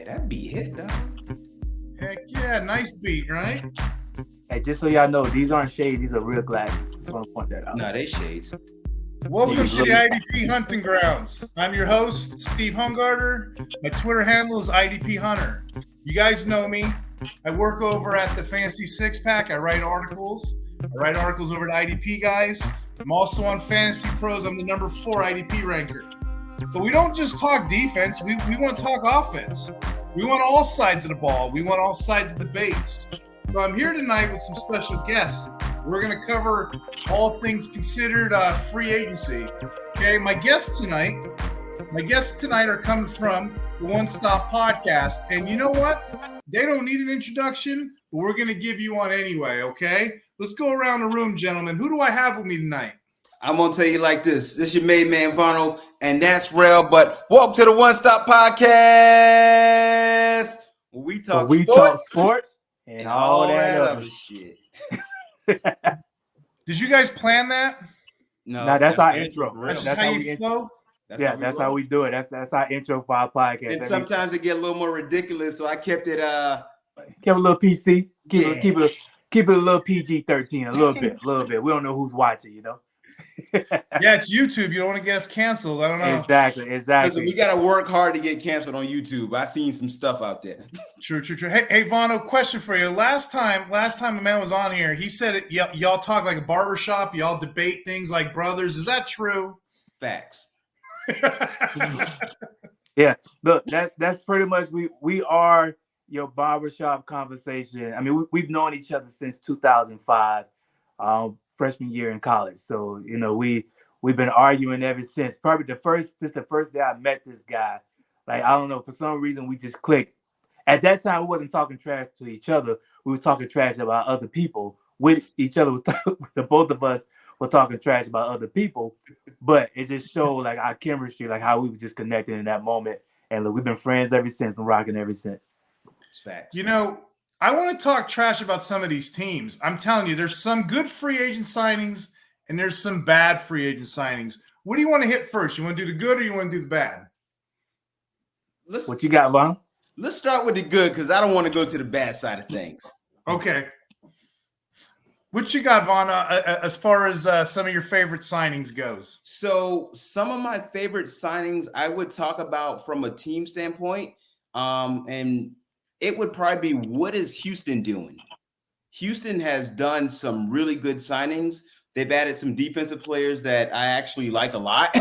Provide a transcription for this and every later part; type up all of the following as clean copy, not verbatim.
that beat hit, though. Heck yeah, nice beat, right? Hey, just so y'all know, these aren't shades. These are real glasses. Just want to point that out. No, they shades. Welcome to the IDP Hunting Grounds. I'm your host, Steve Hungarter. My Twitter handle is IDP Hunter. You guys know me. I work over at the Fantasy Six Pack. I write articles. over at IDP Guys. I'm also on Fantasy Pros. I'm the number 4 IDP ranker. But we don't just talk defense. We want to talk offense. We want all sides of the ball. We want all sides of the base. So I'm here tonight with some special guests. We're going to cover all things considered free agency. Okay, my guests tonight are coming from the One Stop Podcast. And you know what? They don't need an introduction, but we're going to give you one anyway, okay? Let's go around the room, gentlemen. Who do I have with me tonight? I'm going to tell you like this. This is your main man, Vano, and that's Relle. But welcome to the One Stop Podcast. Where we talk sports and all that other shit. Did you guys plan that? No, that's our intro. That's just how you flow? That's how we do it. That's our intro for our podcast. And sometimes it get a little more ridiculous, so I kept it kept a little PC. Keep it a little PG-13, a little bit. We don't know who's watching, you know. Yeah, it's YouTube. You don't want to get us canceled. I don't know. Exactly. Listen, we got to work hard to get canceled on YouTube. I've seen some stuff out there. True. Hey, Vano, question for you. Last time a man was on here, he said y'all talk like a barbershop. Y'all debate things like brothers. Is that true? Facts. Yeah. Look, that's pretty much we are your barbershop conversation. I mean, we've known each other since 2005. Freshman year in college. So, you know, we've been arguing ever since. Probably since the first day I met this guy. Like, I don't know, for some reason we just clicked. At that time, we wasn't talking trash to each other. We were talking trash about other people. With each other, the both of us were talking trash about other people. But it just showed like our chemistry, like how we were just connected in that moment. And look, we've been friends ever since, been rocking ever since. It's facts. You know, I want to talk trash about some of these teams. I'm telling you, there's some good free agent signings and there's some bad free agent signings. What do you want to hit first? You want to do the good or you want to do the bad? What you got, Von? Let's start with the good because I don't want to go to the bad side of things. Okay. What you got, Von, as far as some of your favorite signings goes? So some of my favorite signings I would talk about from a team standpoint, and it would probably be, what is Houston doing? Houston has done some really good signings. They've added some defensive players that I actually like a lot.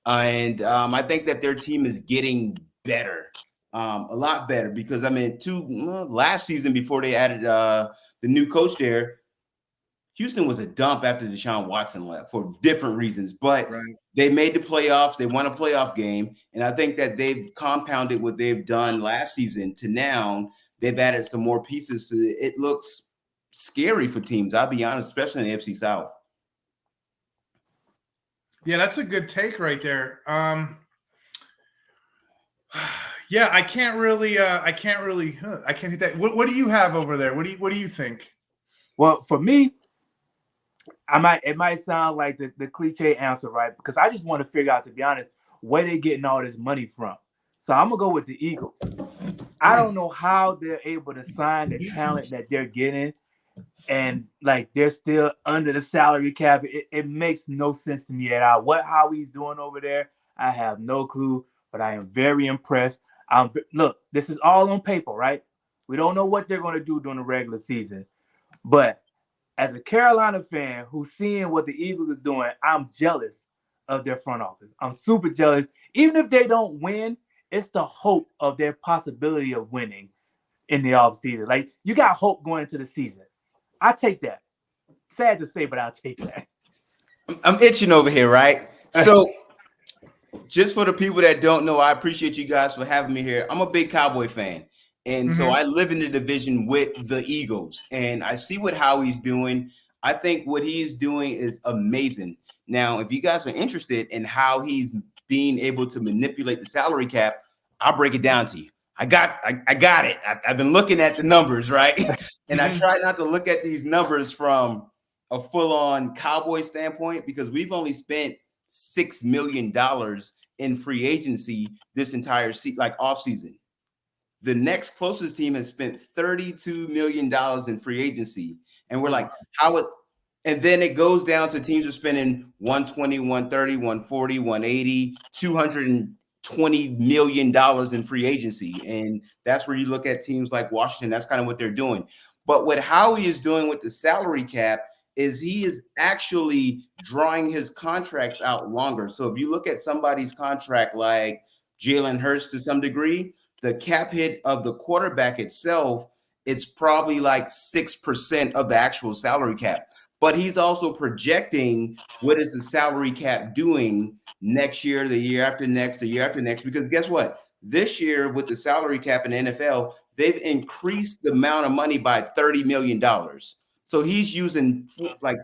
And I think that their team is getting better, a lot better, because, I mean, last season before they added the new coach there, Houston was a dump after Deshaun Watson left for different reasons, but They made the playoffs. They won a playoff game, and I think that they've compounded what they've done last season to now. They've added some more pieces. It looks scary for teams, I'll be honest, especially in the NFC South. Yeah, that's a good take right there. Yeah, I can't hit that. What do you have over there? What do you think? Well, for me, it might sound like the cliche answer, right? Because I just want to figure out, to be honest, where they're getting all this money from. So I'm gonna go with the Eagles. I don't know how they're able to sign the talent that they're getting, and like they're still under the salary cap. It makes no sense to me at all. What Howie's doing over there, I have no clue, but I am very impressed. Look, this is all on paper, right? We don't know what they're gonna do during the regular season, but as a Carolina fan who's seeing what the Eagles are doing, I'm jealous of their front office. I'm super jealous. Even if they don't win, it's the hope of their possibility of winning in the offseason. Like, you got hope going into the season. I take that. Sad to say, but I'll take that. I'm itching over here, right? So just for the people that don't know, I appreciate you guys for having me here. I'm a big Cowboy fan. And so I live in the division with the Eagles, and I see what Howie's doing. I think what he is doing is amazing. Now, if you guys are interested in how he's being able to manipulate the salary cap, I'll break it down to you. I got it. I've been looking at the numbers, right? And I try not to look at these numbers from a full-on Cowboy standpoint, because we've only spent $6 million in free agency this entire offseason. The next closest team has spent $32 million in free agency. And we're like, how it, and then it goes down to teams are spending 120, 130, 140, 180, $220 million in free agency. And that's where you look at teams like Washington. That's kind of what they're doing. But what Howie is doing with the salary cap is he is actually drawing his contracts out longer. So if you look at somebody's contract like Jalen Hurts to some degree, the cap hit of the quarterback itself, it's probably like 6% of the actual salary cap. But he's also projecting what is the salary cap doing next year, the year after next, the year after next. Because guess what? This year with the salary cap in the NFL, they've increased the amount of money by $30 million. So he's using like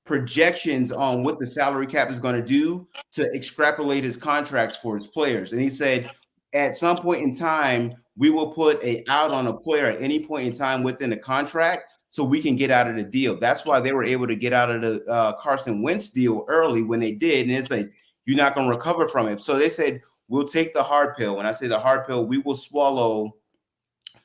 projections on what the salary cap is going to do to extrapolate his contracts for his players. And he said, at some point in time, we will put a out on a player at any point in time within a contract so we can get out of the deal. That's why they were able to get out of the Carson Wentz deal early when they did. And it's like, you're not going to recover from it. So they said, we'll take the hard pill. When I say the hard pill, we will swallow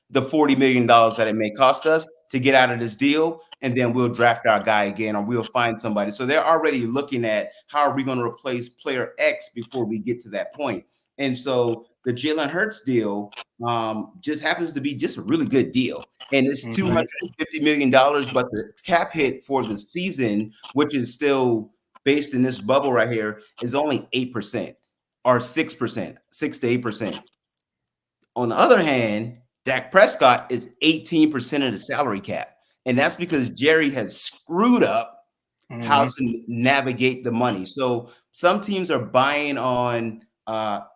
the $40 million that it may cost us to get out of this deal, and then we'll draft our guy again, or we'll find somebody. So they're already looking at how are we going to replace player X before we get to that point. And so the Jalen Hurts deal just happens to be just a really good deal. And it's $250 million, but the cap hit for the season, which is still based in this bubble right here, is only 8% or 6%, 6 to 8%. On the other hand, Dak Prescott is 18% of the salary cap. And that's because Jerry has screwed up how to navigate the money. So some teams are buying on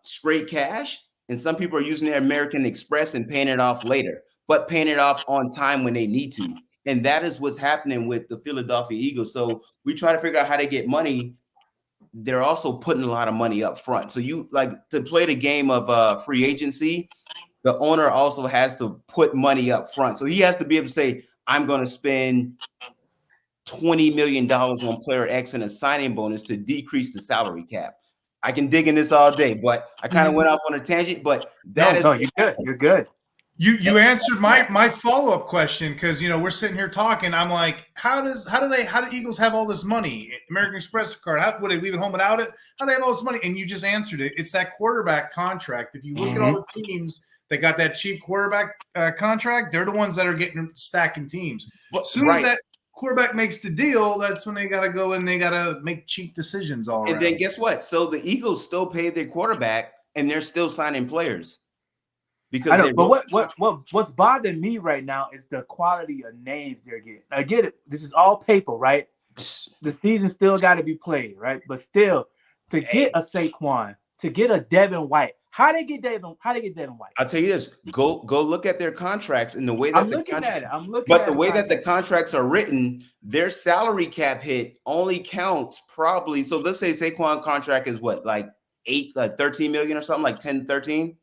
straight cash, and some people are using their American Express and paying it off later, but paying it off on time when they need to. And that is what's happening with the Philadelphia Eagles. So we try to figure out how to get money. They're also putting a lot of money up front. So you like to play the game of free agency. The owner also has to put money up front. So he has to be able to say, I'm going to spend $20 million on player X and a signing bonus to decrease the salary cap. I can dig in this all day, but I kind of went off on a tangent, but you're good. You're good. You answered my follow-up question, because we're sitting here talking. I'm like, how do Eagles have all this money? American Express card, how would they leave it home without it? How do they have all this money? And you just answered it. It's that quarterback contract. If you look at all the teams that got that cheap quarterback contract, they're the ones that are getting stacking teams. As soon as that quarterback makes the deal, that's when they got to go and they got to make cheap decisions all around. And then guess what? So the Eagles still pay their quarterback, and they're still signing players. Because I know, but what's bothering me right now is the quality of names they're getting. I get it. This is all paper, right? The season still got to be played, right? But still, to get a Saquon, to get a Devin White, how they get Devin White? I'll tell you this: go look at their contracts and the way that I'm looking at it. But the way that the contracts are written, their salary cap hit only counts probably. So let's say Saquon contract is what, like 13 million or something, like 10, 13.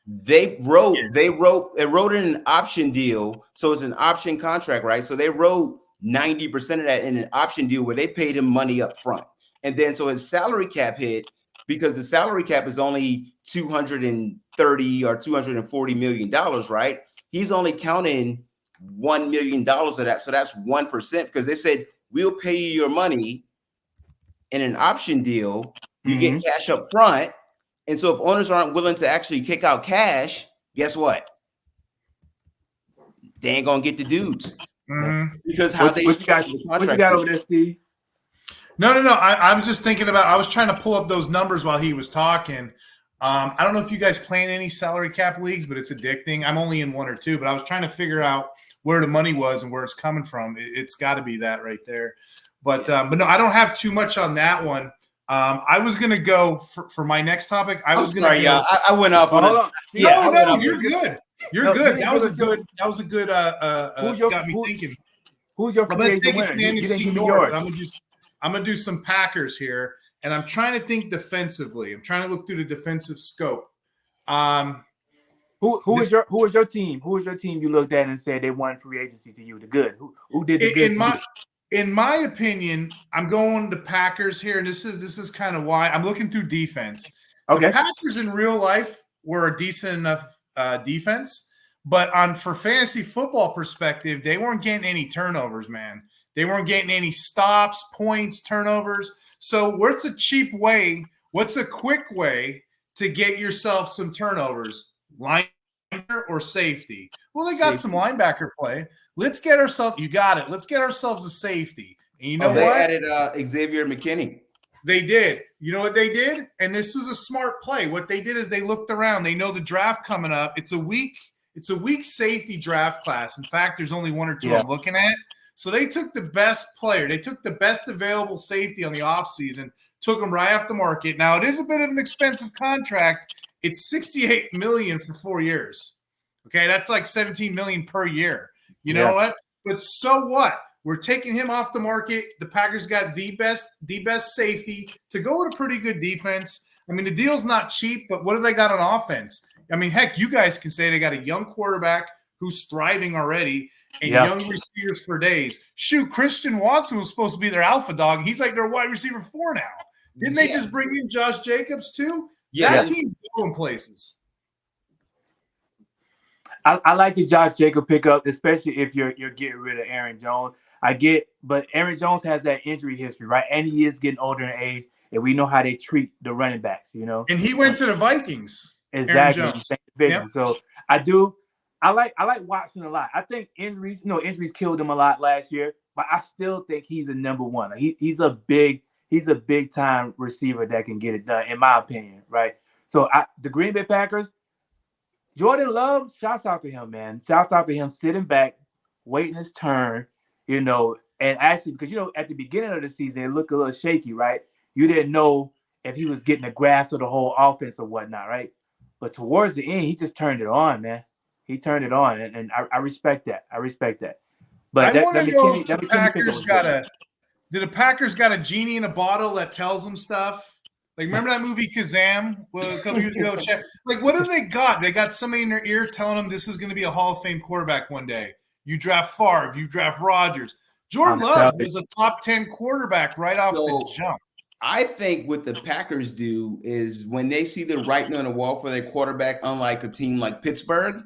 They wrote in an option deal, so it's an option contract, right? So they wrote 90% of that in an option deal where they paid him money up front, and then so his salary cap hit, because the salary cap is only $230 or $240 million, right? He's only counting $1 million of that, so that's 1%, because they said we'll pay you your money in an option deal. You get cash up front. And so if owners aren't willing to actually kick out cash, guess what? They ain't gonna get the dudes. Because what you got over there, Steve? No. I was just thinking about. I was trying to pull up those numbers while he was talking. I don't know if you guys play in any salary cap leagues, but it's addicting. I'm only in one or two, but I was trying to figure out where the money was and where it's coming from. It's got to be that right there. But no, I don't have too much on that one. I was gonna go for my next topic. I went off on it. No, you're good. You're good. That was a good. Got me thinking. Who's your free agent winner? I'm gonna do some Packers here, and I'm trying to think defensively. I'm trying to look through the defensive scope. Who is your team? Who is your team you looked at and said they won free agency to you? The good. Who did the good? In my opinion, I'm going to Packers here, and this is kind of why I'm looking through defense. Okay. The Packers in real life were a decent enough defense. But for fantasy football perspective, they weren't getting any turnovers, man. They weren't getting any stops, points, turnovers. So what's a cheap way? What's a quick way to get yourself some turnovers? Linebacker or safety? Well, they got some linebacker play. Let's get ourselves – you got it. Let's get ourselves a safety. And you know they what? They added Xavier McKinney. They did. You know what they did? And this was a smart play. What they did is they looked around. They know the draft coming up. It's a weak safety draft class. In fact, there's only one or two I'm looking at. So they took the best player. They took the best available safety on the offseason, took him right off the market. Now, it is a bit of an expensive contract. It's $68 million for 4 years. Okay, that's like $17 million per year. You know what? But so what? We're taking him off the market. The Packers got the best safety to go with a pretty good defense. I mean, the deal's not cheap, but what do they got on offense? I mean, heck, you guys can say they got a young quarterback who's thriving already and young receivers for days. Shoot, Christian Watson was supposed to be their alpha dog. He's like their wide receiver 4 now. Didn't they just bring in Josh Jacobs too? That team's going places. I like the Josh Jacobs pickup, especially if you're getting rid of Aaron Jones. But Aaron Jones has that injury history, right? And he is getting older in age, and we know how they treat the running backs, you know. And he went to the Vikings. Exactly. So I like Watson a lot. I think injuries killed him a lot last year, but I still think he's a number one. He's a big time receiver that can get it done, in my opinion, right? So the Green Bay Packers, Jordan Love, shouts out to him, man. Shouts out to him sitting back, waiting his turn, you know, and actually, because, you know, at the beginning of the season, it looked a little shaky, right? You didn't know if he was getting a grasp of the whole offense or whatnot, right? But towards the end, he just turned it on, man. He turned it on, and I respect that. But I want to know if the Packers did the Packers got a genie in a bottle that tells them stuff? Like, remember that movie Kazam a couple years ago? Like, what do they got? They got somebody in their ear telling them this is going to be a Hall of Fame quarterback one day. You draft Favre, you draft Rodgers. Jordan Love was a top 10 quarterback right off the jump. I think what the Packers do is when they see the writing on the wall for their quarterback, unlike a team like Pittsburgh,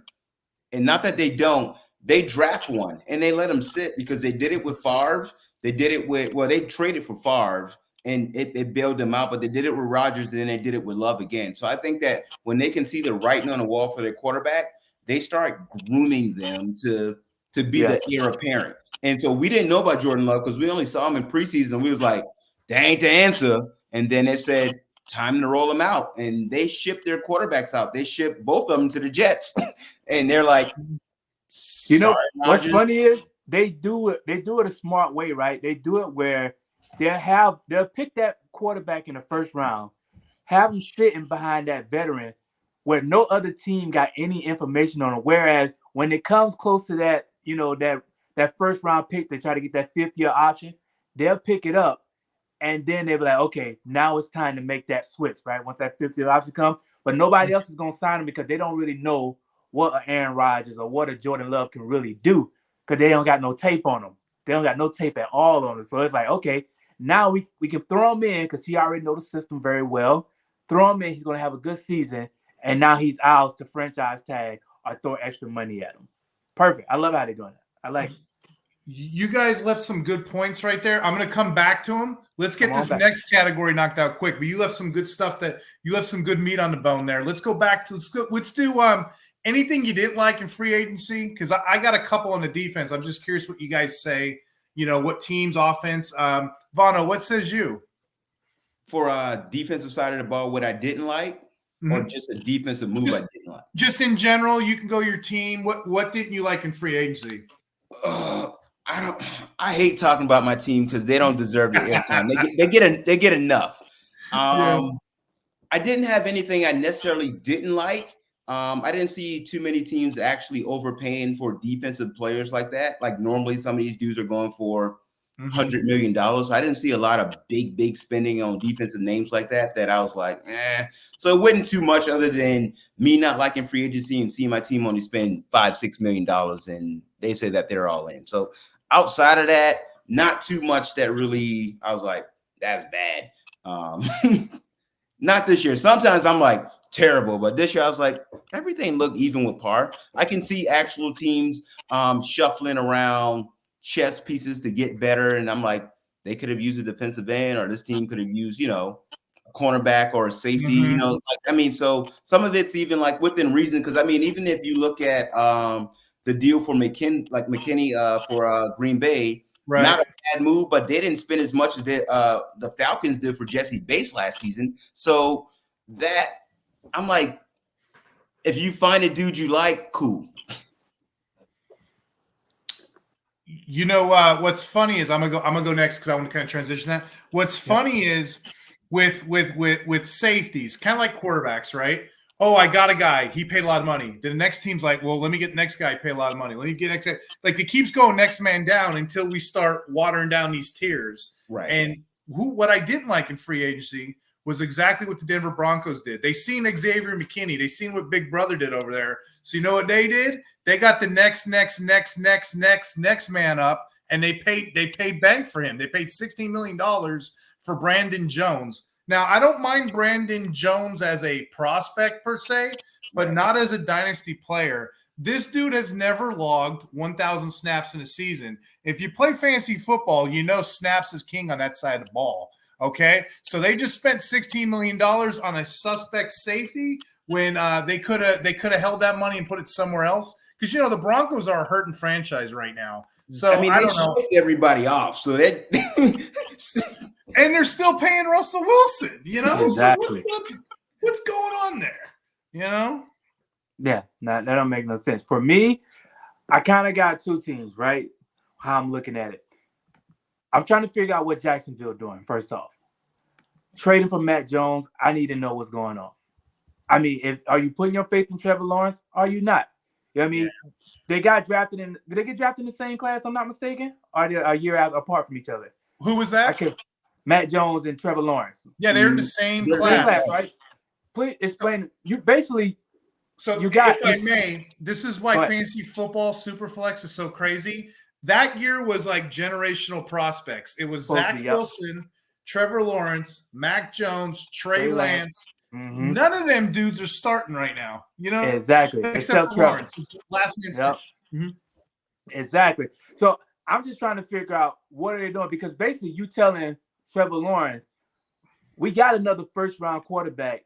and not that they don't, they draft one and they let him sit because they did it with Favre. They did it with, they traded for Favre and it bailed them out, but they did it with Rodgers and then they did it with Love again. So I think that when they can see the writing on the wall for their quarterback, they start grooming them to be the heir apparent. And so we didn't know about Jordan Love because we only saw him in preseason. And we was like, they ain't the answer. And then it said, time to roll them out. And they shipped their quarterbacks out. They shipped both of them to the Jets. And they're like, you know, what's funny is they do it a smart way, right? They do it where they'll pick that quarterback in the first round, have him sitting behind that veteran where no other team got any information on him. Whereas when it comes close to that, you know, that first round pick, they try to get that 5th-year option, they'll pick it up. And then they'll be like, okay, now it's time to make that switch, right? Once that 5th-year option comes. But nobody else is going to sign him because they don't really know what an Aaron Rodgers or what a Jordan Love can really do because they don't got no tape on them. They don't got no tape at all on them. So it's like, okay, now we can throw him in because he already know the system very well. Throw him in, he's going to have a good season. And now he's ours to franchise tag or throw extra money at him. Perfect. I love how they're doing that. I like it. You guys left some good points right there. I'm going to come back to them. Let's get this next category knocked out quick. But you left some good stuff you left some good meat on the bone there. Let's go back to let's do anything you didn't like in free agency because I got a couple on the defense. I'm just curious what you guys say. You know what teams offense. Vano, what says you for defensive side of the ball? What I didn't like, or just a defensive move I didn't like. Just in general, you can go your team. What didn't you like in free agency? I hate talking about my team because they don't deserve the airtime. They get enough. I didn't have anything I necessarily didn't like. I didn't see too many teams actually overpaying for defensive players like that. Like normally some of these dudes are going for $100 million. So I didn't see a lot of big spending on defensive names like that I was like, eh. So it wasn't too much other than me not liking free agency and seeing my team only spend $5-6 million and they say that they're all in. So outside of that, not too much that really I was like, that's bad. Not this year. Sometimes I'm like, terrible. But this year I was like, everything looked even with par. I can see actual teams shuffling around chess pieces to get better. And I'm like, they could have used a defensive end, or this team could have used, a cornerback or a safety, so some of it's even like within reason. Because even if you look at the deal for McKinney for Green Bay, Right. Not a bad move, but they didn't spend as much as the Falcons did for Jesse Bates last season. So that I'm like, if you find a dude you like, cool. What's funny is I'm gonna go next because I want to kind of transition that. What's funny is with safeties, kind of like quarterbacks, right? Oh, I got a guy. He paid a lot of money. Then the next team's like, well, let me get the next guy. Pay a lot of money. Let me get next guy. Like it keeps going next man down until we start watering down these tiers. Right. And what I didn't like in free agency was exactly what the Denver Broncos did. They seen Xavier McKinney. They seen what Big Brother did over there. So you know what they did? They got the next man up, and they paid bank for him. They paid $16 million for Brandon Jones. Now, I don't mind Brandon Jones as a prospect per se, but not as a dynasty player. This dude has never logged 1,000 snaps in a season. If you play fantasy football, you know snaps is king on that side of the ball. Okay, so they just spent $16 million on a suspect safety when they could have held that money and put it somewhere else. Because the Broncos are a hurting franchise right now. So I don't know. Everybody off, so that and they're still paying Russell Wilson. Exactly. So what's going on there? Yeah, that don't make no sense. For me, I kind of got two teams, right? How I'm looking at it. I'm trying to figure out what Jacksonville doing, first off. Trading for Matt Jones, I need to know what's going on. Are you putting your faith in Trevor Lawrence? Are you not? You know what I mean? Yeah. They got drafted did they get drafted in the same class, I'm not mistaken? Or are they a year out apart from each other? Who was that? Okay. Matt Jones and Trevor Lawrence. Yeah, they're in the same class. Right? Please explain. You basically So you got, if I may, this is why fantasy football Superflex is so crazy. That year was like generational prospects. It was Zach Wilson, Trevor Lawrence, Mac Jones, Trey Lance. Mm-hmm. None of them dudes are starting right now. Exactly. Except for Lawrence. It's last man standing. Mm-hmm. Exactly. So I'm just trying to figure out what are they doing, because basically you telling Trevor Lawrence, we got another first round quarterback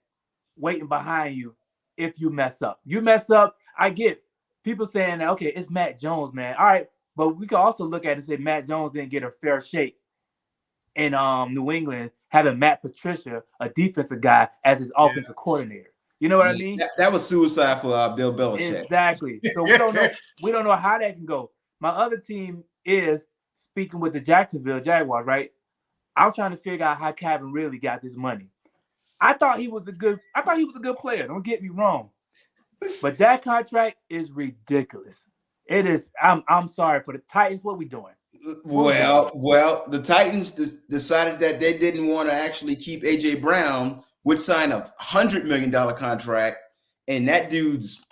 waiting behind you if you mess up. You mess up, I get people saying, okay, it's Matt Jones, man. All right, but we can also look at it and say Matt Jones didn't get a fair shake in New England, having Matt Patricia, a defensive guy, as his offensive coordinator. You know what I mean? That was suicide for Bill Belichick. Exactly. So we don't know. We don't know how that can go. My other team is speaking with the Jacksonville Jaguars, right? I'm trying to figure out how Calvin really got this money. I thought he was a good player. Don't get me wrong, but that contract is ridiculous. It is. I'm sorry for the Titans. What we doing? Well, the Titans decided that they didn't want to actually keep AJ Brown, which signed a $100 million contract, and that dude's.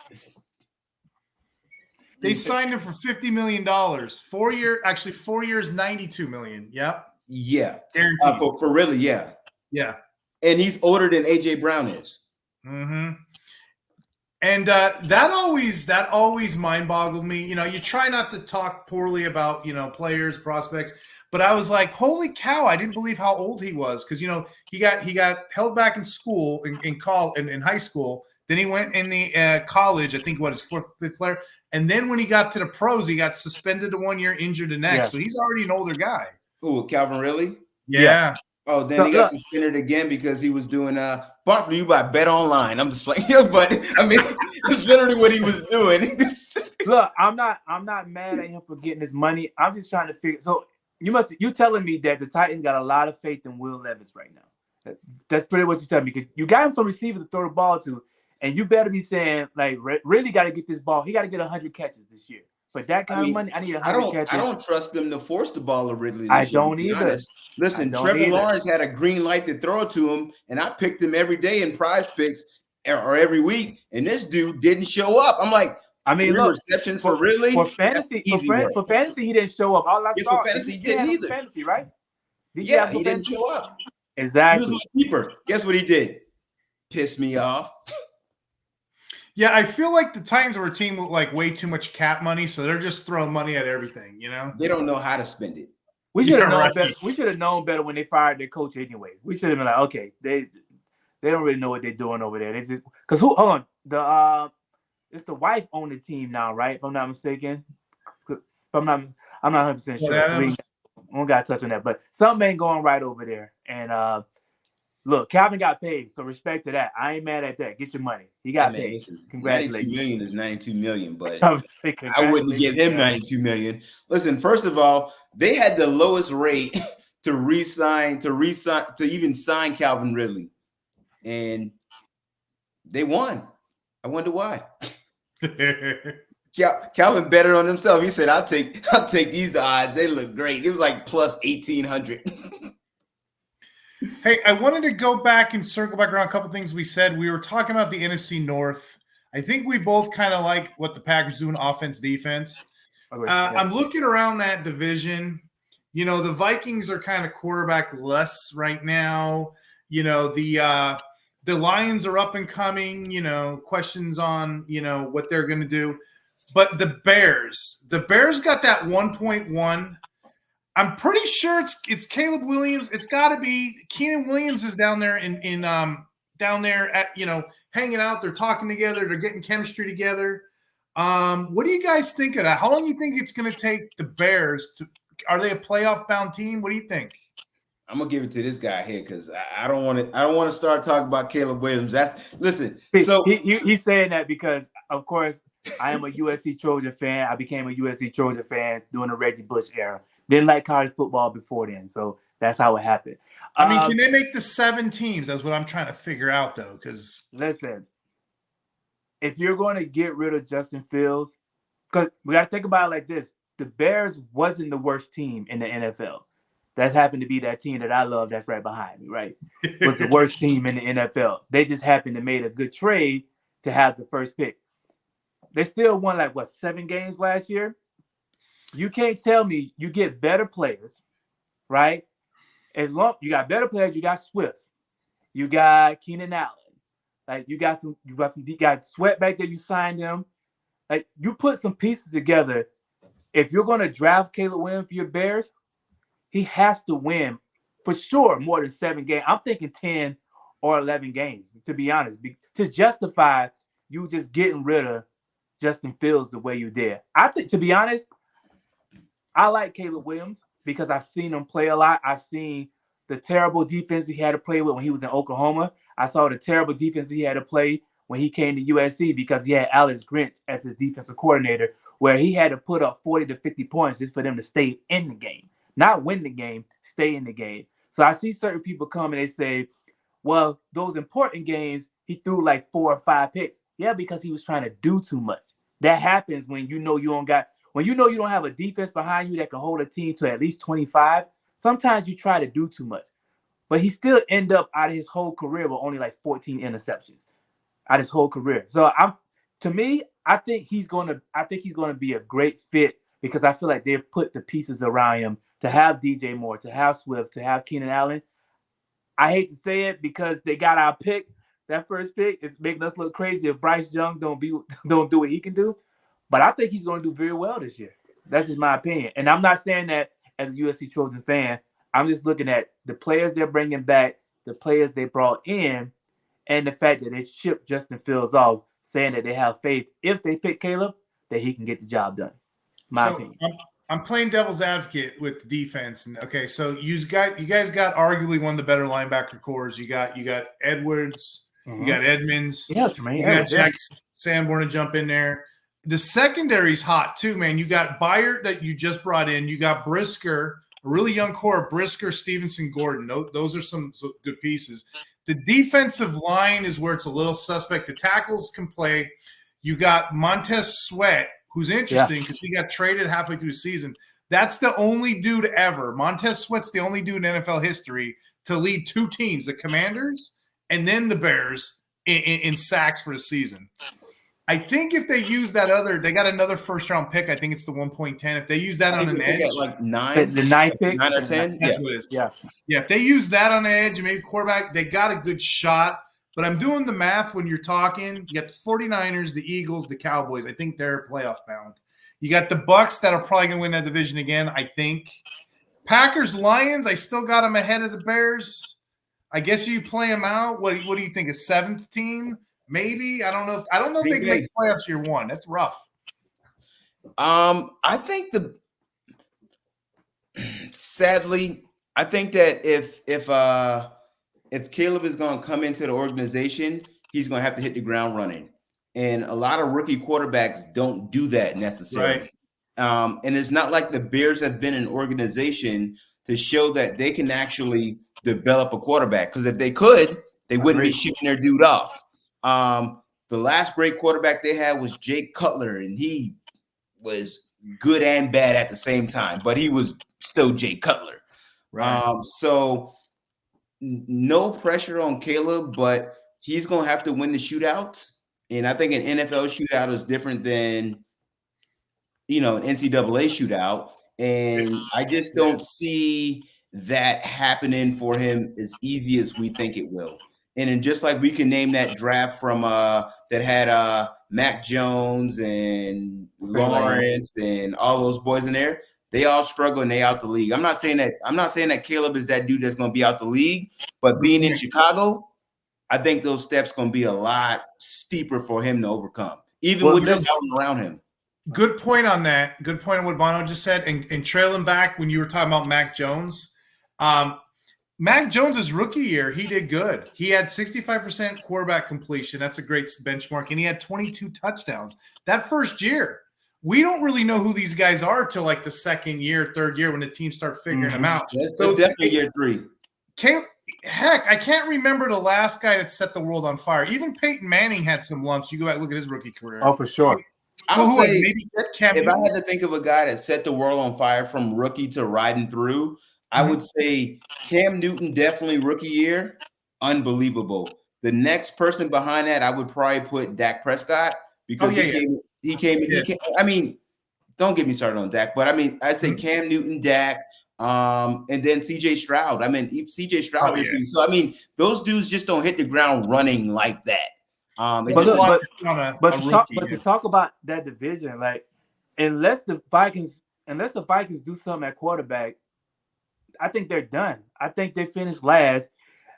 They signed him for $50 million. 4 years, $92 million. Yep. Yeah. Guaranteed. For really, yeah. Yeah. And he's older than AJ Brown is. Mm-hmm. And that always mind boggled me. You try not to talk poorly about, players, prospects, but I was like, holy cow, I didn't believe how old he was. Cause he got held back in school in high school. Then he went in the college, I think his fourth, fifth player. And then when he got to the pros, he got suspended to 1 year, injured the next. Yeah. So he's already an older guy. Who, Calvin Ridley? Yeah. Oh, then he got suspended again because he was doing bought for you by Bet Online. I'm just playing, but it's literally what he was doing. Look, I'm not mad at him for getting his money. I'm just trying to figure. So you telling me that the Titans got a lot of faith in Will Levis right now. That's pretty what you're telling me. Because you got him some receivers to throw the ball to, and you better be saying like really got to get this ball. He got to get 100 catches this year. But that kind of money, I need 100 catches. I don't trust them to force the ball to Ridley. I don't either. Listen, Trevor Lawrence had a green light to throw it to him, and I picked him every day in Prize Picks or every week, and this dude didn't show up. I'm like, look, receptions for Ridley for fantasy. For fantasy, he didn't show up. All I saw for fantasy, he didn't either. Fantasy, right? He didn't show up. Exactly. He was my keeper. Guess what he did? pissed me off. Yeah, I feel like the Titans are a team with like way too much cap money, so they're just throwing money at everything, you know? They don't know how to spend it. We should have known right. better. We should have known better when they fired their coach anyway. We should have been like, okay, they don't really know what they're doing over there. They just because hold on, it's the wife on the team now, right? If I'm not mistaken. If I'm not 100% sure. We don't got to touch on that, but something ain't going right over there. And look, Calvin got paid, so respect to that. I ain't mad at that. Get your money. He got paid. Congratulations. 92 million is 92 million, but I wouldn't give him 92 million. Listen, first of all, they had the lowest rate to even sign Calvin Ridley, and they won. I wonder why. Calvin betted on himself. He said, "I'll take these odds. They look great." It was like plus 1,800. Hey, I wanted to go back and circle back around a couple things we said. We were talking about the NFC North. I think we both kind of like what the Packers do in offense, defense. I'm looking around that division. You know, the Vikings are kind of quarterback-less right now. You know, the Lions are up and coming. You know, questions on, you know, what they're going to do. But the Bears got that 1.1. I'm pretty sure it's Caleb Williams. It's got to be Keenan Williams is down there down there at, you know, hanging out. They're talking together. They're getting chemistry together. What do you guys think of that? How long do you think it's going to take the Bears to? Are they a playoff bound team? What do you think? I'm gonna give it to this guy here because I don't want to start talking about Caleb Williams. Listen. So he's saying that because, of course, I am a USC Trojan fan. I became a USC Trojan fan during the Reggie Bush era. Didn't like college football before then, so that's how it happened. I mean, can they make the 7 teams? That's what I'm trying to figure out, though. Because listen, if you're going to get rid of Justin Fields, because we got to think about it like this: the Bears wasn't the worst team in the NFL. That happened to be that team that I love. That's right behind me, right? Was the worst team in the NFL. They just happened to make a good trade to have the first pick. They still won 7 games last year. You can't tell me you get better players, right? As long you got better players, you got Swift, you got Keenan Allen, you got Sweat back there. You signed him, you put some pieces together. If you're going to draft Caleb Williams for your Bears, he has to win for sure more than 7 games. I'm thinking 10 or 11 games, to be honest, to justify you just getting rid of Justin Fields the way you did. I think, to be honest, I like Caleb Williams because I've seen him play a lot. I've seen the terrible defense he had to play with when he was in Oklahoma. I saw the terrible defense he had to play when he came to USC because he had Alex Grinch as his defensive coordinator, where he had to put up 40 to 50 points just for them to stay in the game. Not win the game, stay in the game. So I see certain people come and they say, well, those important games, he threw 4 or 5 picks. Yeah, because he was trying to do too much. That happens when you know you don't have a defense behind you that can hold a team to at least 25. Sometimes you try to do too much. But he still end up out of his whole career with only 14 interceptions out of his whole career. So I think he's gonna be a great fit because I feel like they've put the pieces around him to have DJ Moore, to have Swift, to have Keenan Allen. I hate to say it because they got our pick. That first pick is making us look crazy if Bryce Young don't do what he can do. But I think he's going to do very well this year. That's just my opinion. And I'm not saying that as a USC Trojan fan. I'm just looking at the players they're bringing back, the players they brought in, and the fact that they shipped Justin Fields off, saying that they have faith if they pick Caleb that he can get the job done. My opinion. I'm playing devil's advocate with the defense. And okay, so you guys got arguably one of the better linebacker cores. You got Edwards, you got Edmonds, you got Jack Sanborn to jump in there. The secondary's hot too, man. You got Byard that you just brought in. You got Brisker, a really young core, Brisker, Stevenson, Gordon. Those are some good pieces. The defensive line is where it's a little suspect. The tackles can play. You got Montez Sweat, who's interesting because he got traded halfway through the season. That's the only dude ever. Montez Sweat's the only dude in NFL history to lead 2 teams, the Commanders and then the Bears, in sacks for the season. I think if they use that they got another first-round pick. I think it's the 1.10. If they use that on an edge. Got 9. The 9th pick? 9 or 10? That's what it is. Yeah. Yeah, if they use that on the edge, maybe quarterback, they got a good shot. But I'm doing the math when you're talking. You got the 49ers, the Eagles, the Cowboys. I think they're playoff bound. You got the Bucks that are probably going to win that division again, I think. Packers, Lions, I still got them ahead of the Bears. I guess you play them out. What do you think? A seventh team? Maybe. I don't know if they can make playoffs year one. That's rough. I think sadly, I think that if Caleb is going to come into the organization, he's going to have to hit the ground running. And a lot of rookie quarterbacks don't do that necessarily. Right. And it's not like the Bears have been an organization to show that they can actually develop a quarterback. Because if they could, they wouldn't be shipping their dude off. The last great quarterback they had was Jake Cutler, and he was good and bad at the same time, but he was still Jake Cutler. Right. So no pressure on Caleb, but he's going to have to win the shootouts. And I think an NFL shootout is different than, an NCAA shootout. And I just don't see that happening for him as easy as we think it will. And then just like we can name that draft from that had Mac Jones and Lawrence and all those boys in there, they all struggle and they out the league. I'm not saying that Caleb is that dude that's going to be out the league, but being in Chicago, I think those steps going to be a lot steeper for him to overcome, even with them around him. Good point on that. Good point on what Bono just said. And trailing back when you were talking about Mac Jones, Mac Jones' rookie year, he did good. He had 65% quarterback completion. That's a great benchmark. And he had 22 touchdowns. That first year, we don't really know who these guys are till like the second year, third year when the teams start figuring them out. So definitely year 3. Heck, I can't remember the last guy that set the world on fire. Even Peyton Manning had some lumps. You go back and look at his rookie career. Oh, for sure. I would say if I had to think of a guy that set the world on fire from rookie to riding through, I would say Cam Newton, definitely rookie year, unbelievable. The next person behind that, I would probably put Dak Prescott because he came. I mean, don't get me started on Dak, but I mean, I say Cam Newton, Dak, and then CJ Stroud. I mean, CJ Stroud. So I mean, those dudes just don't hit the ground running like that. But to talk about that division, like unless the Vikings do something at quarterback, I think they're done. I think they finished last.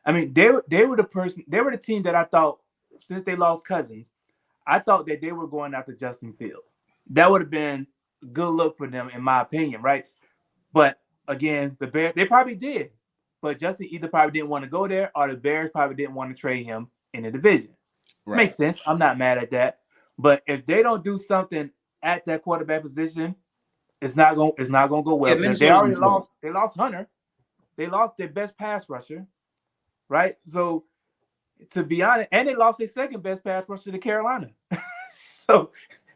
I mean, they were the team that I thought, since they lost Cousins, I thought that they were going after Justin Fields. That would have been a good look for them, in my opinion, right? But again, the Bears, they probably did. But Justin either probably didn't want to go there, or the Bears probably didn't want to trade him in the division. Right. Makes sense. I'm not mad at that. But if they don't do something at that quarterback position, it's not going to go well. They already lost. They lost Hunter. They lost their best pass rusher, right? So, to be honest, and they lost their second best pass rusher to Carolina. So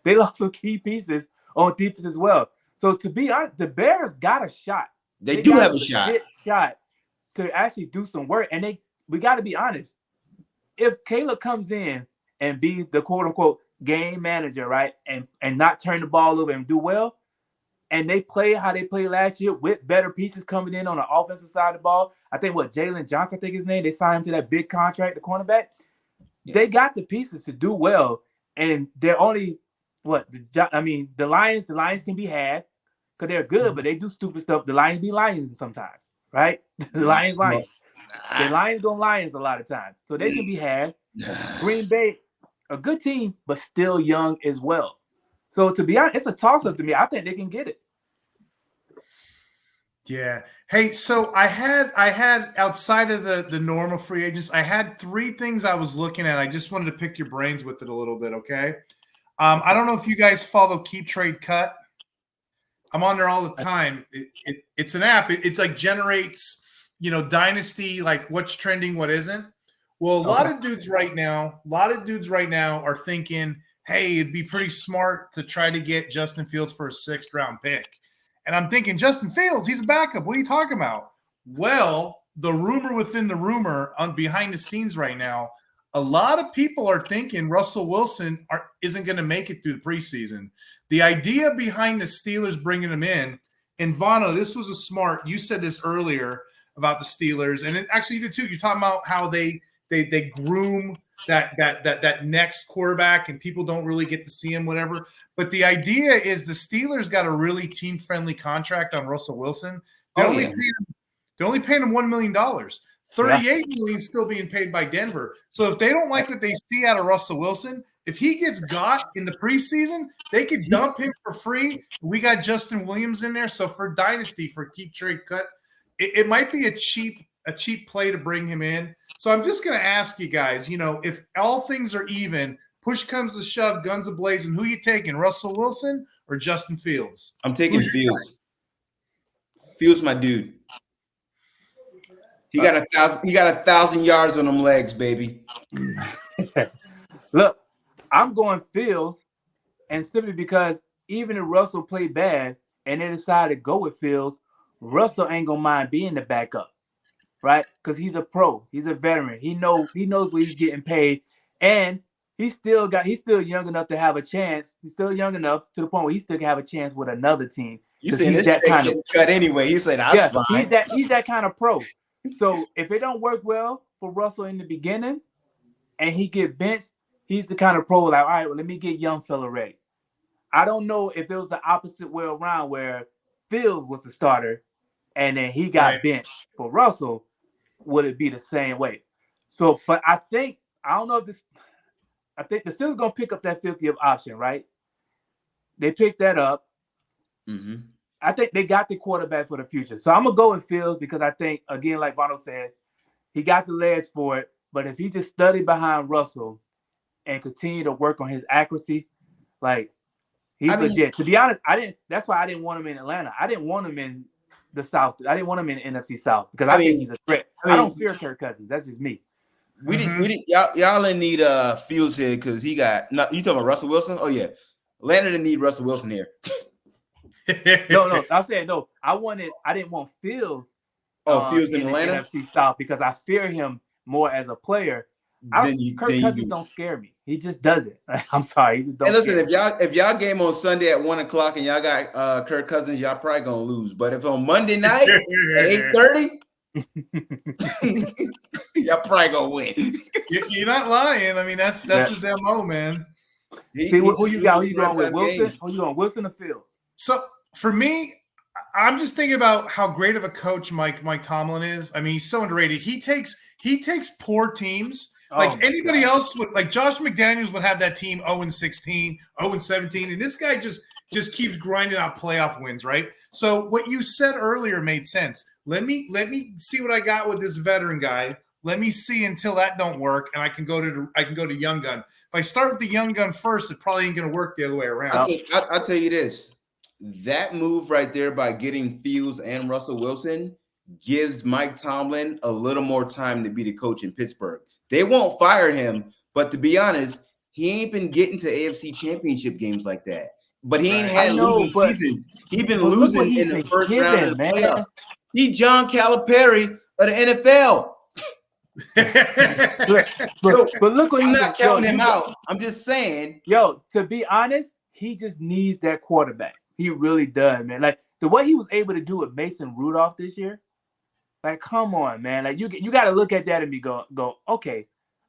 they lost some key pieces on defense as well. So to be honest, the Bears got a shot. They do have a shot to actually do some work. And we got to be honest. If Caleb comes in and be the quote unquote game manager, right, and not turn the ball over and do well, and they play how they played last year with better pieces coming in on the offensive side of the ball. I think Jalen Johnson, I think his name, they signed him to that big contract, the cornerback. Yeah. They got the pieces to do well, and they're only the Lions can be had because they're good, but they do stupid stuff. The Lions be Lions sometimes, right? The Lions. The Lions go Lions a lot of times, so they can be had. Green Bay, a good team, but still young as well. So to be honest, it's a toss-up to me. I think they can get it. Yeah. Hey, so I had outside of the normal free agents, I had 3 things I was looking at. I just wanted to pick your brains with it a little bit, okay? I don't know if you guys follow Keep Trade Cut. I'm on there all the time. It's an app. It's like generates, dynasty, like what's trending, what isn't. Well, a lot of dudes right now are thinking, hey, it'd be pretty smart to try to get Justin Fields for a 6th round pick. And I'm thinking, Justin Fields, he's a backup. What are you talking about? Well, the rumor within the rumor on behind the scenes right now, a lot of people are thinking Russell Wilson isn't going to make it through the preseason. The idea behind the Steelers bringing him in, and Vano, this was you said this earlier about the Steelers, and actually you did too. You're talking about how they they groom that next quarterback, and people don't really get to see him, whatever. But the idea is the Steelers got a really team-friendly contract on Russell Wilson. They're only paying him $1 million. $38 million still being paid by Denver. So if they don't like what they see out of Russell Wilson, if he gets got in the preseason, they could dump him for free. We got Justin Williams in there. So for Dynasty, for keep trade cut, it might be a cheap play to bring him in. So I'm just going to ask you guys, if all things are even, push comes to shove, guns a-blazing, who you taking, Russell Wilson or Justin Fields? I'm taking Fields. Fields, my dude. He got 1,000 yards on them legs, baby. Look, I'm going Fields, and simply because even if Russell played bad and they decide to go with Fields, Russell ain't gonna mind being the backup, right? Because he's a pro, he's a veteran. He knows what he's getting paid, and he's still young enough to have a chance. He's still young enough to the point where he still can have a chance with another team. You saying this check gets cut anyway? He said, "That's fine." He's that kind of pro. So if it don't work well for Russell in the beginning, and he get benched, he's the kind of pro like, all right, well, let me get young fella ready. I don't know if it was the opposite way around where Fields was the starter and then he got benched for Russell. Would it be the same way? So, but I think the Steelers gonna pick up that 50th option, right? They picked that up. Mm-hmm. I think they got the quarterback for the future. So I'm gonna go with Fields because I think, again, like Bono said, he got the legs for it. But if he just studied behind Russell and continue to work on his accuracy, like he's legit. To be honest, that's why I didn't want him in Atlanta. I didn't want him in the South. I didn't want him in the NFC South because I think he's a threat. I don't fear Kirk Cousins. That's just me. We didn't y'all didn't need Fields here because he got you talking about Russell Wilson? Oh yeah. Atlanta didn't need Russell Wilson here. No, I'm saying no. I didn't want Fields. Fields in Atlanta, NFC South, because I fear him more as a player. Kirk Cousins don't scare me. He just doesn't. I'm sorry. Hey, listen, if y'all game on Sunday at 1:00 and y'all got Kirk Cousins, y'all probably gonna lose. But if on Monday night at 8:30, y'all probably gonna win. You're not lying. I mean, that's his MO, man. Who you got? Who you going with, Wilson? Who you going, Wilson or Fields? So for me, I'm just thinking about how great of a coach Mike Tomlin is. I mean, he's so underrated. He takes poor teams. Like anybody else would, like Josh McDaniels would have that team 0-16, 0-17, and this guy just keeps grinding out playoff wins, right? So what you said earlier made sense. Let me see what I got with this veteran guy. Let me see until that don't work, and I can go to young gun. If I start with the young gun first, it probably ain't going to work the other way around. I'll tell you this. That move right there by getting Fields and Russell Wilson gives Mike Tomlin a little more time to be the coach in Pittsburgh. They won't fire him, but to be honest, he ain't been getting to AFC Championship games like that. But he ain't had losing seasons. He's been losing in the first round of the playoffs. He John Calipari of the NFL. but look what I'm not counting him out. I'm just saying. Yo, to be honest, he just needs that quarterback. He really does, man. Like the way he was able to do with Mason Rudolph this year. Like, come on, man. Like you got to look at that and go. Okay,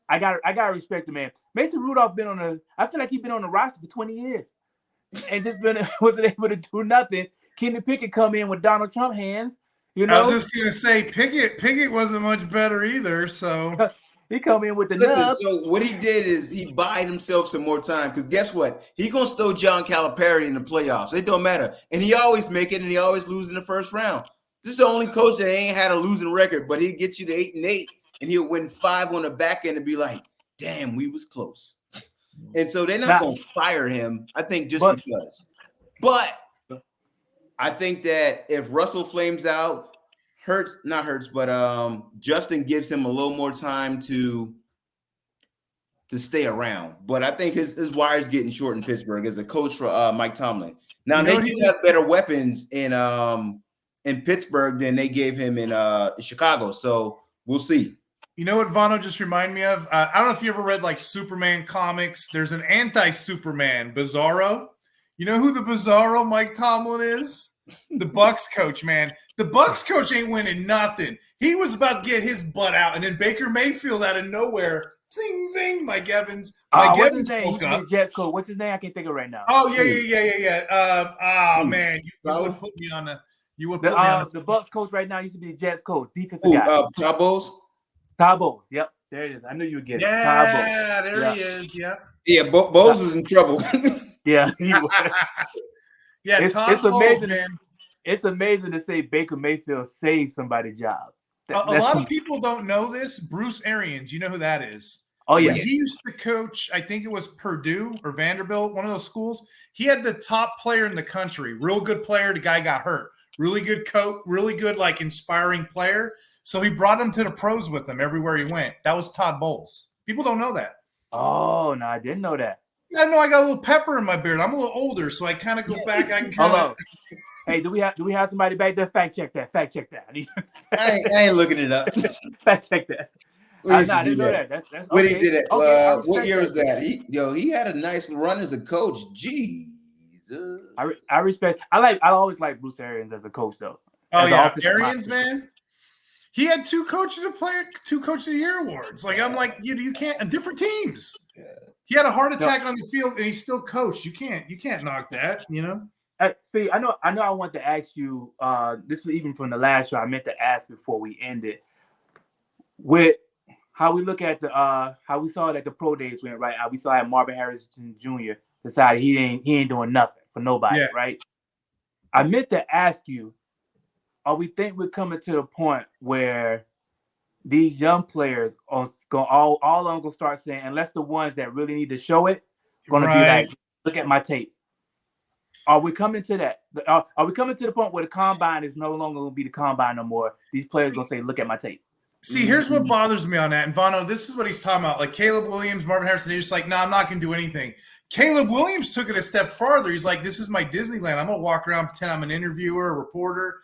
I got to respect the man. Mason Rudolph I feel like he's been on the roster for 20 years, and just wasn't able to do nothing. Kenny Pickett come in with Donald Trump hands. You know, I was just gonna say Pickett wasn't much better either. So he come in with the nub. So what he did is he buyed himself some more time because guess what? He gonna stow John Calipari in the playoffs. It don't matter, and he always make it, and he always lose in the first round. This is the only coach that ain't had a losing record, but he'll get you to 8-8, and he'll win 5 on the back end and be like, "Damn, we was close." And so they're not gonna fire him. I think because, but I think that if Russell flames out. Justin gives him a little more time to stay around. But I think his wire's getting short in Pittsburgh as a coach for Mike Tomlin. Now they do have better weapons in Pittsburgh than they gave him in Chicago. So we'll see. You know what Vano just reminded me of? I don't know if you ever read like Superman comics. There's an anti-Superman, Bizarro. You know who the Bizarro Mike Tomlin is? The Bucks coach, man. The Bucks coach ain't winning nothing. He was about to get his butt out, and then Baker Mayfield out of nowhere, zing, zing, Mike Evans. Mike what's Evans his name? woke He's up. the Jets coach. What's his name? I can't think of it right now. Oh, yeah. Man, you would put me on the – the Bucks coach right now used to be the Jets coach, defensive guy. Todd Bowles? Todd Bowles. Yep, there it is. I knew you would get it. Yeah, there he is. Yep. Yeah, Bowles was in trouble. Yeah, he was. Yeah, Todd it's Bowles, amazing. man. It's amazing to say Baker Mayfield saved somebody's job. A lot of people don't know this. Bruce Arians, you know who that is? Oh, yeah. He used to coach, I think it was Purdue or Vanderbilt, one of those schools. He had the top player in the country, real good player. The guy got hurt. Really good coach, really good, like, inspiring player. So he brought him to the pros with him everywhere he went. That was Todd Bowles. People don't know that. Oh, no, I didn't know that. I know I got a little pepper in my beard. I'm a little older, so I kind of go back. I can kind of. Hey, do we have somebody back there? Fact check that. I ain't looking it up. Fact check that. I didn't know that. That's when okay. he did it. Okay, what year was that? He had a nice run as a coach. Jesus. I respect. I always like Bruce Arians as a coach, though. Oh yeah, Arians, man. He had two Coach of the Year awards. Like, I'm like, you can't. Different teams. Yeah. He had a heart attack on the field, and he still coached. You can't knock that. You know. See, I know. I want to ask you. This was even from the last show. I meant to ask before we ended. With how we look at how we saw that the pro days went, right? We saw that Marvin Harrison Jr. decided he ain't doing nothing for nobody, right? I meant to ask you, we think we're coming to the point where these young players all of them gonna start saying, unless the ones that really need to show it, gonna be like, look at my tape. Are we coming to that? Are we coming to the point where the combine is no longer gonna be the combine no more? These players gonna say, look at my tape. See, here's what bothers me on that. And Vano, this is what he's talking about. Like Caleb Williams, Marvin Harrison, they're just like, no, I'm not going to do anything. Caleb Williams took it a step farther. He's like, this is my Disneyland. I'm going to walk around, pretend I'm an interviewer, a reporter.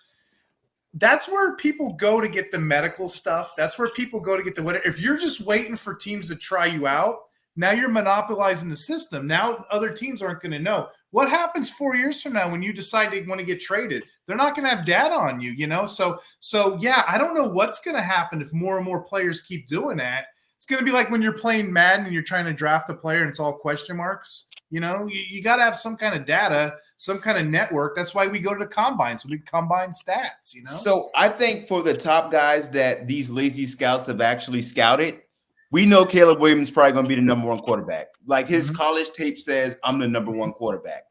That's where people go to get the medical stuff. That's where people go to get the whatever. If you're just waiting for teams to try you out, now you're monopolizing the system. Now other teams aren't going to know. What happens 4 years from now when you decide they want to get traded? They're not going to have data on you, you know? So yeah, I don't know what's going to happen if more and more players keep doing that. It's going to be like when you're playing Madden and you're trying to draft a player and it's all question marks. You know, you got to have some kind of data, some kind of network. That's why we go to the combine, so we combine stats, you know? So I think for the top guys that these lazy scouts have actually scouted, we know Caleb Williams is probably going to be the number one quarterback. Like his college tape says, I'm the number one quarterback.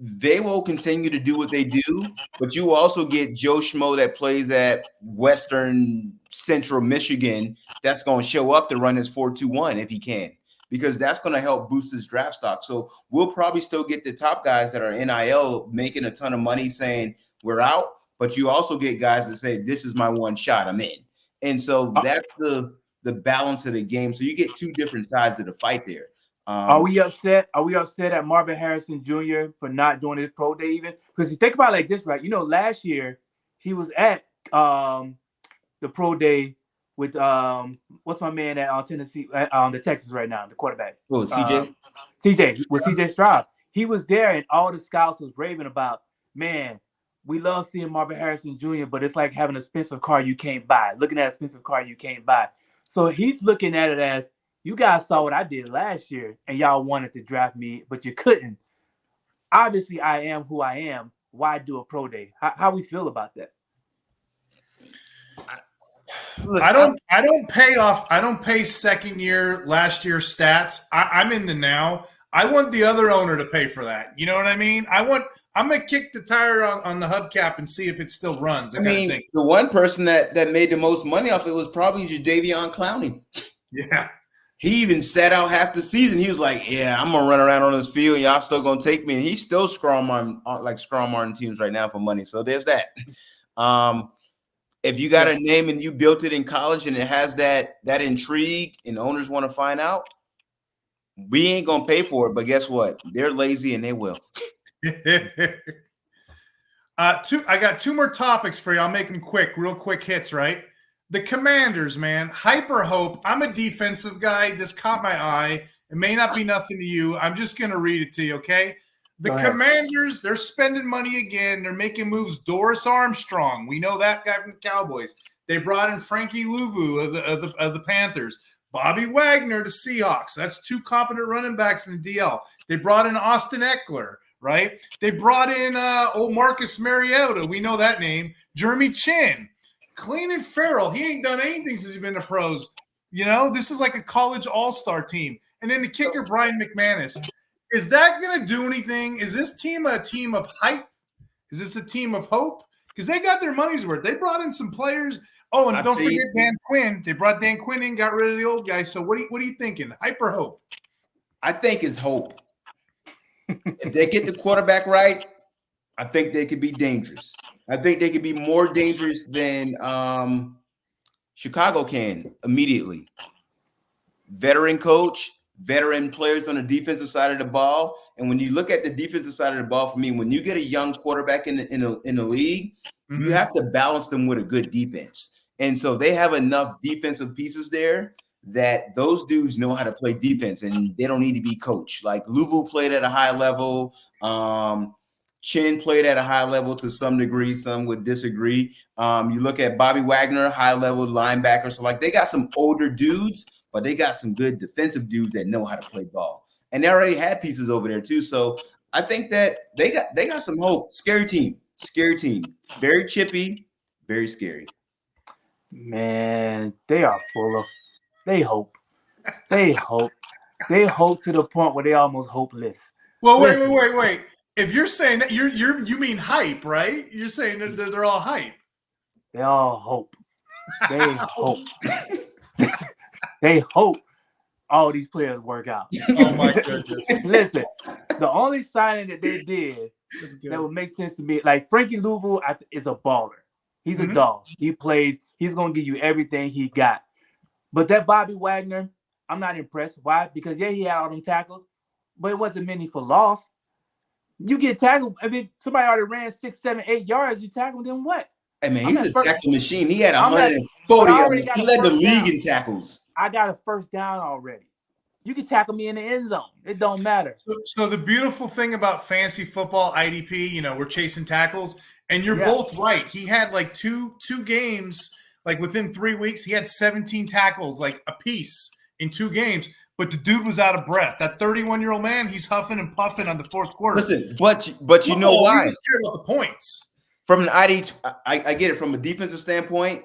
They will continue to do what they do, but you also get Joe Schmo that plays at Western Central Michigan that's going to show up to run his 4.21 if he can, because that's going to help boost his draft stock. So we'll probably still get the top guys that are NIL making a ton of money saying we're out, but you also get guys that say this is my one shot, I'm in. And so that's the balance of the game. So you get two different sides of the fight there. Are we upset? Are we upset at Marvin Harrison Jr. for not doing his pro day even? Because you think about it like this, right? You know, last year he was at the pro day with what's my man at Tennessee, the Texas right now, the quarterback. Oh, CJ? CJ with CJ Stroud. He was there, and all the scouts was raving about, man, we love seeing Marvin Harrison Jr., but it's like having an expensive car you can't buy. Looking at an expensive car you can't buy. So he's looking at it as, you guys saw what I did last year, and y'all wanted to draft me, but you couldn't. Obviously, I am who I am. Why do a pro day? How we feel about that? Look, I don't pay second year, last year stats. I'm in the now. I want the other owner to pay for that. You know what I mean? I'm gonna kick the tire on the hubcap and see if it still runs. I mean, the one person that made the most money off it was probably Jadeveon Clowney. Yeah. He even sat out half the season. He was like, yeah, I'm going to run around on this field, and y'all still going to take me. And he's still scrum-arming teams right now for money. So there's that. If you got a name and you built it in college and it has that intrigue and owners want to find out, we ain't going to pay for it. But guess what? They're lazy and they will. I got two more topics for you. I'll make them quick, real quick hits, right? The Commanders, man, hyper hope. I'm a defensive guy. This caught my eye. It may not be nothing to you. I'm just going to read it to you, okay? The Commanders, they're spending money again. They're making moves. Doris Armstrong, we know that guy from the Cowboys. They brought in Frankie Louvu of the Panthers. Bobby Wagner to Seahawks. That's 2 competent running backs in the DL. They brought in Austin Eckler, right? They brought in old Marcus Mariota. We know that name. Jeremy Chin. Clean Farrell. He ain't done anything since he's been to pros. You know, this is like a college all-star team. And then the kicker, Brian McManus. Is that going to do anything? Is this team a team of hype? Is this a team of hope? Because they got their money's worth. They brought in some players. Oh, and don't forget Dan Quinn. They brought Dan Quinn in, got rid of the old guy. So what are you thinking? Hype or hope? I think it's hope. If they get the quarterback right, I think they could be dangerous. I think they could be more dangerous than Chicago can immediately. Veteran coach, veteran players on the defensive side of the ball. And when you look at the defensive side of the ball, for me, when you get a young quarterback in the league, you have to balance them with a good defense. And so they have enough defensive pieces there that those dudes know how to play defense and they don't need to be coached. Like Louvu played at a high level. Chin played at a high level to some degree. Some would disagree. You look at Bobby Wagner, high level linebacker. So like they got some older dudes, but they got some good defensive dudes that know how to play ball. And they already had pieces over there too. So I think that they got some hope. Scary team. Very chippy, very scary. Man, they are full of they hope. They hope to the point where they almost hopeless. Well, wait. If you're saying that you mean hype, right? You're saying they're all hype. They all hope. They hope. They hope all these players work out. Oh my goodness. Listen, the only signing that they did that would make sense to me, like Frankie Louvu is a baller. He's a dog. He plays. He's going to give you everything he got. But that Bobby Wagner, I'm not impressed. Why? Because, yeah, he had all them tackles, but it wasn't many for loss. You get tackled. I mean, somebody already ran 6, 7, 8 yards. You tackle them, what? Hey, man, he's a tackle machine. He had 140 of them. He led the league in tackles. I got a first down already. You can tackle me in the end zone. It don't matter. So the beautiful thing about fantasy football IDP, you know, we're chasing tackles, and you're both right. He had like two games, like within 3 weeks, he had 17 tackles, like a piece in 2 games. But the dude was out of breath. That 31-year-old man, he's huffing and puffing on the fourth quarter. Listen, but you know why? He's scared about the points. From an ID, I get it. From a defensive standpoint,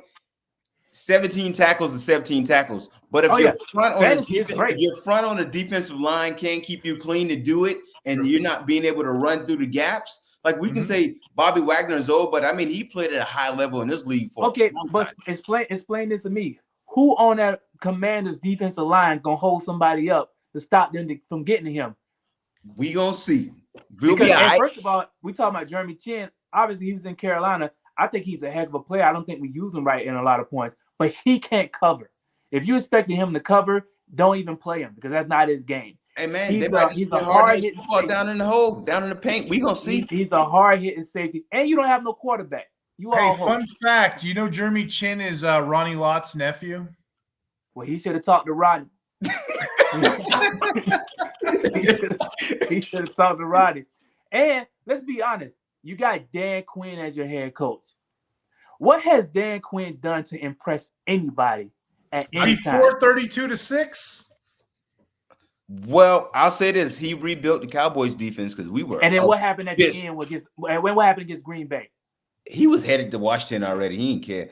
17 tackles is 17 tackles. But if your front on the defensive line can't keep you clean to do it, and you're not being able to run through the gaps, like we can say Bobby Wagner is old, but I mean he played at a high level in this league for a long time. Explain this to me. Who on that Commanders defensive line gonna hold somebody up to stop them from getting to him? We gonna see. First of all, we talking about Jeremy Chin. Obviously, he was in Carolina. I think he's a heck of a player. I don't think we use him right in a lot of points, but he can't cover. If you expected him to cover, don't even play him because that's not his game. Hey man, he's a hard hitting football down in the hole, down in the paint. We gonna see. He's a hard hitting safety, and you don't have no quarterback. Fun fact: you know Jeremy Chin is Ronnie Lott's nephew. Well, he should have talked to Rodney. He should have talked to Rodney. And let's be honest, you got Dan Quinn as your head coach. What has Dan Quinn done to impress anybody at any time? Before 32-6? Well, I'll say this: he rebuilt the Cowboys defense because we were. And then what happened at the end? What happened against Green Bay? He was headed to Washington already. He didn't care.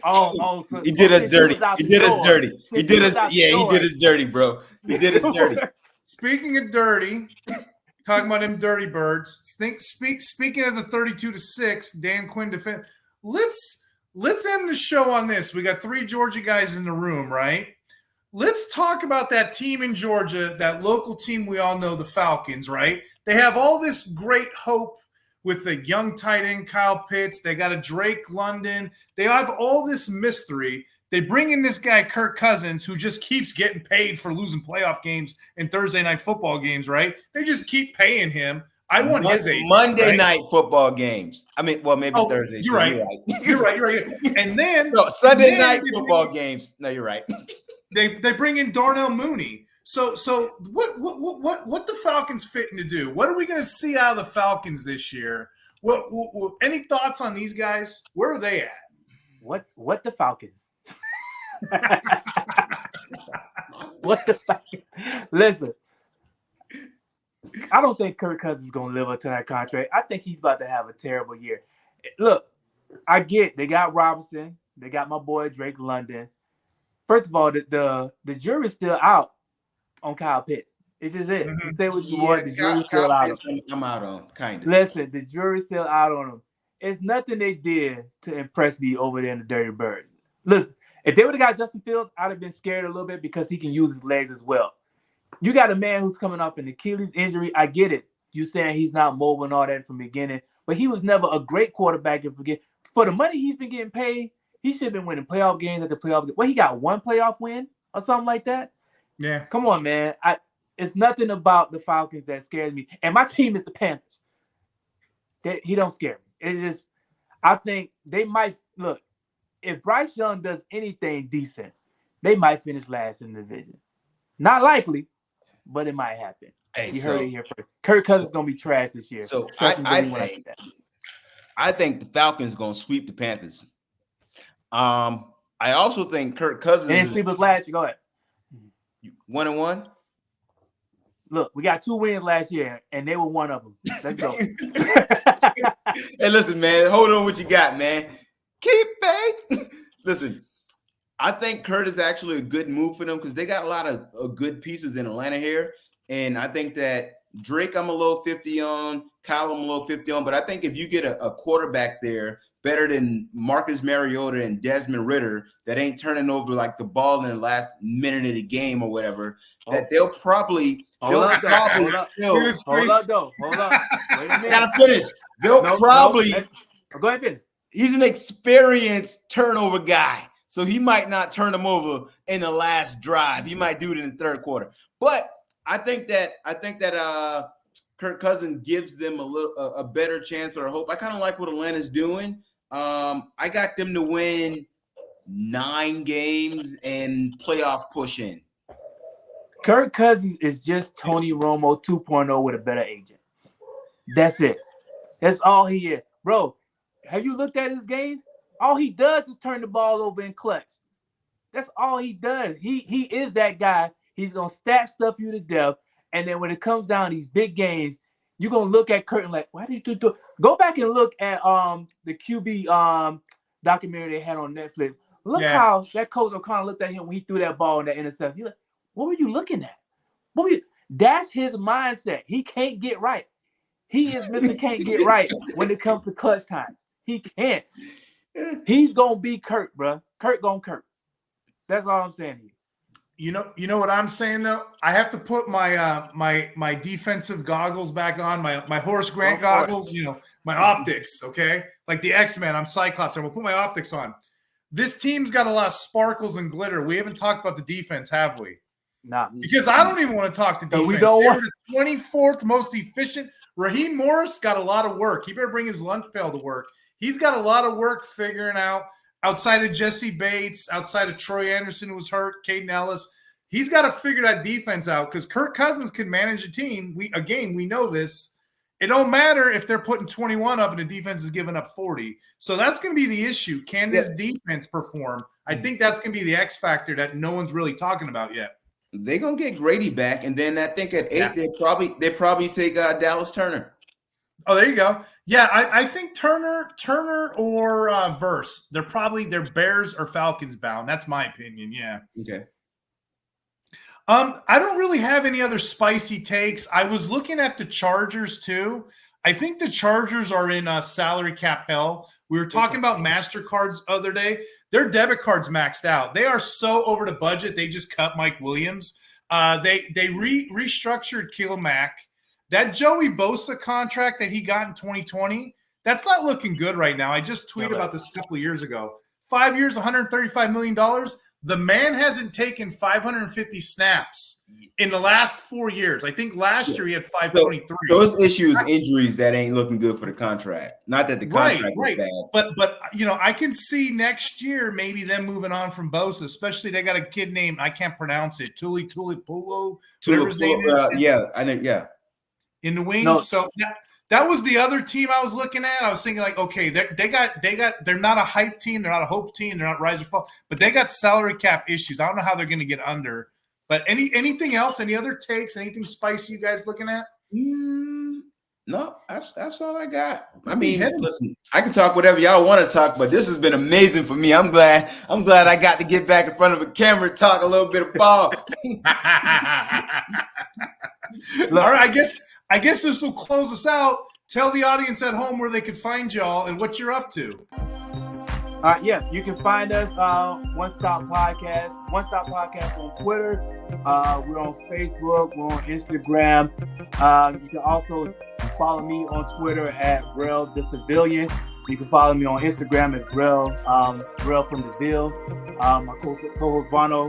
He did us dirty. He did us dirty. He did us dirty, bro. He did us dirty. Speaking of dirty, talking about them dirty birds. Speaking of the 32-6, Dan Quinn defense. Let's end the show on this. We got 3 Georgia guys in the room, right? Let's talk about that team in Georgia, that local team we all know, the Falcons, right? They have all this great hope with the young tight end Kyle Pitts. They got a Drake London. They have all this mystery. They bring in this guy, Kirk Cousins, who just keeps getting paid for losing playoff games and Thursday night football games, right? They just keep paying him. I want his age. Monday night football games. I mean, well, maybe Thursday. You're right. You're right. And then Sunday night football games. No, you're right. They bring in Darnell Mooney. So what the Falcons fitting to do? What are we going to see out of the Falcons this year? What any thoughts on these guys? Where are they at? What the Falcons? What the Falcons? Listen, I don't think Kirk Cousins is going to live up to that contract. I think he's about to have a terrible year. Look, I get they got Robinson, they got my boy Drake London. First of all, the jury's still out on Kyle Pitts. It just is. You say what you want, the jury's still out on him. I'm out on, kind of. Listen, the jury's still out on him. It's nothing they did to impress me over there in the Dirty Birds. Listen, if they would have got Justin Fields, I'd have been scared a little bit because he can use his legs as well. You got a man who's coming off an Achilles injury. I get it. You saying he's not mobile and all that from the beginning, but he was never a great quarterback. For the money he's been getting paid, he should have been winning playoff games after playoff games. Well, he got one playoff win or something like that. Yeah. Come on, man. It's nothing about the Falcons that scares me. And my team is the Panthers. He don't scare me. It's just, I think they might look. If Bryce Young does anything decent, they might finish last in the division. Not likely, but it might happen. Hey, you heard it here first. Kirk Cousins is gonna be trash this year. So I think the Falcons gonna sweep the Panthers. I also think Kirk Cousins. And then sleep with last year. Go ahead. 1-1. Look, we got 2 wins last year, and they were one of them. Let's go. Hey, listen, man. Hold on, what you got, man? Keep faith. Listen, I think Kurt is actually a good move for them because they got a lot of good pieces in Atlanta here, and I think that Drake, I'm a low 50 on. Kyle, I'm a low 50 on. But I think if you get a quarterback there better than Marcus Mariota and Desmond Ridder that ain't turning over like the ball in the last minute of the game or whatever, that they'll probably Hold up. still. Hold up. Wait a minute. Gotta finish. They'll probably. Go ahead, finish. He's an experienced turnover guy, so he might not turn them over in the last drive. He might do it in the third quarter. But I think that Kirk Cousins gives them a better chance or a hope. I kind of like what Atlanta's doing. I got them to win 9 games and playoff push in. Kirk Cousins is just Tony Romo 2.0 with a better agent. That's it. That's all he is. Bro, have you looked at his games? All he does is turn the ball over in clutch. That's all he does. He is that guy. He's going to stat stuff you to death. And then when it comes down to these big games, you're going to look at Kurt and like, why did you do it? Go back and look at the QB documentary they had on Netflix. Look how that coach O'Connor looked at him when he threw that ball in that interception. He's like, what were you looking at? That's his mindset. He can't get right. He is Mr. Can't get right when it comes to clutch times. He can't. He's going to be Kurt, bro. Kurt going Kurt. That's all I'm saying to you. You know what I'm saying though? I have to put my my defensive goggles back on, my Horace Grant goggles, my optics, okay? Like the X-Men, I'm Cyclops. I'm gonna put my optics on. This team's got a lot of sparkles and glitter. We haven't talked about the defense, have we? Nah. Because I don't even want to talk to defense. We don't want the 24th most efficient. Raheem Morris got a lot of work. He better bring his lunch pail to work. He's got a lot of work figuring out. Outside of Jesse Bates, outside of Troy Anderson, who was hurt, Caden Ellis, he's got to figure that defense out because Kirk Cousins can manage a team. We know this. It don't matter if they're putting 21 up and the defense is giving up 40. So that's going to be the issue. Can this defense perform? I think that's going to be the X factor that no one's really talking about yet. They're going to get Grady back, and then I think at 8 they probably take Dallas Turner. Oh, there you go. Yeah, I think Turner or Verse. They're Bears or Falcons bound. That's my opinion. Yeah. Okay. I don't really have any other spicy takes. I was looking at the Chargers too. I think the Chargers are in salary cap hell. We were talking about MasterCards the other day. Their debit cards maxed out. They are so over the budget. They just cut Mike Williams. They restructured Khalil Mack. That Joey Bosa contract that he got in 2020, that's not looking good right now. I just tweeted about this a couple of years ago. 5 years, $135 million. The man hasn't taken 550 snaps in the last 4 years. I think last year he had 523. So his issues, injuries that ain't looking good for the contract. Not that the contract is bad. But I can see next year maybe them moving on from Bosa, especially they got a kid named, I can't pronounce it, Tulipulo, whatever his name is. I know, yeah. In the wings. No. So that was the other team I was looking at. I was thinking like, okay, they're not a hype team, they're not a hope team, they're not rise or fall, but they got salary cap issues. I don't know how they're going to get under. But anything else? Any other takes? Anything spicy you guys looking at? No, that's all I got. I mean, listen, I can talk whatever y'all want to talk, but this has been amazing for me. I'm glad I got to get back in front of a camera and talk a little bit of ball. All right, I guess this will close us out. Tell the audience at home where they can find y'all and what you're up to. Yeah, you can find us One Stop Podcast on Twitter. We're on Facebook. We're on Instagram. You can also follow me on Twitter at Relle the Civilian. You can follow me on Instagram at Relle from the Ville. My co-host Bono.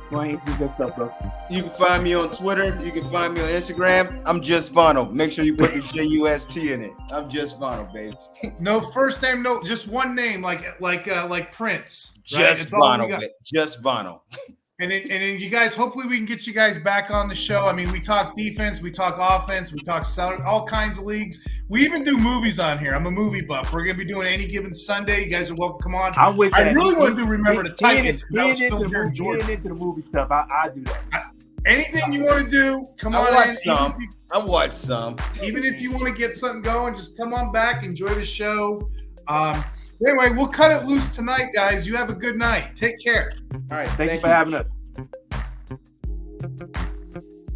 Go ahead and do that stuff, bro. You can find me on Twitter. You can find me on Instagram. I'm just Bono. Make sure you put the JUST in it. I'm just Bono, baby. No first name, no, just one name, like Prince. Right? Just Bono. Just Bono. And then you guys, hopefully we can get you guys back on the show. I mean, we talk defense, we talk offense, we talk salary, all kinds of leagues. We even do movies on here. I'm a movie buff. We're going to be doing Any Given Sunday. You guys are welcome. Come on. I'm with that. I really want to do Remember the Titans because I was filmed here in Georgia. Getting into the movie stuff, I do that. Anything you want to do, come on in. I watched some. Even if you want to get something going, just come on back. Enjoy the show. Anyway, we'll cut it loose tonight, guys. You have a good night. Take care. All right. Thank you for having us.